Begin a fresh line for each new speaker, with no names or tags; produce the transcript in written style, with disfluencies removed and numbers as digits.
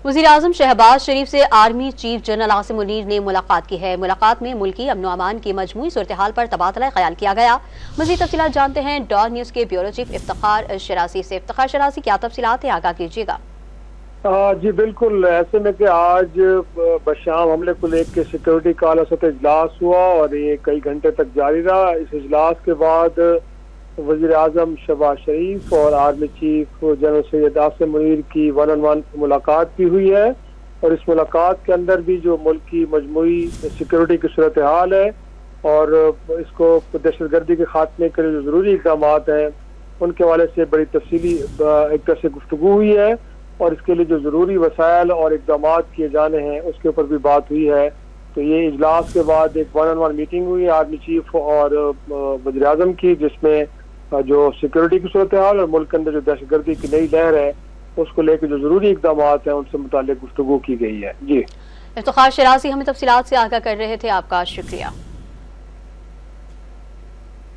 वज़ीर-ए-आज़म शहबाज शरीफ से army chief general Asim Munir ने मुलाकात की है। मुलाकात में मुल्की अमन अमान की मजमूई सूरत-ए-हाल पर तबादला ख्याल किया गया। मज़ीद तफसीलात जानते हैं डॉन न्यूज़ के ब्यूरो चीफ इफ्तिखार शरासी से। इफ्तिखार शरासी, क्या तफसीलात है, आगाह कीजिएगा।
जी बिल्कुल, ऐसे में कि आज बशाम हमले को लेकर सिक्योरिटी काला सतह इजलास हुआ और ये कई घंटे तक जारी रहा। इस इजलास के बाद वज़ीर-ए-आज़म शहबाज शरीफ और army chief general Syed Asim Munir की 1-on-1 मुलाकात भी हुई है और इस मुलाकात के अंदर भी जो मुल्क की मजमूई सिक्योरिटी की सूरत हाल है और इसको दहशतगर्दी के खात्मे के लिए जो ज़रूरी इक़दाम हैं उनके हवाले से बड़ी तफसीली एक तरह से गुफ्तगू हुई है और इसके लिए जो ज़रूरी वसाइल और इक़दाम किए जाने हैं उसके ऊपर भी बात हुई है। तो ये इजलास के बाद एक 1-on-1 मीटिंग हुई आर्मी चीफ और वज़ीर-ए-आज़म की, जिसमें जो सिक्योरिटी की सूरत हाल और मुल्क के अंदर जो दहशतगर्दी की नई लहर है उसको लेकर जो ज़रूरी इक़दाम हैं उनसे मुताल्लिक़ गुफ्तगू की गई है। जी
इफ्तिखार शरासी हमें तफसीलात से आगाह कर रहे थे, आपका शुक्रिया।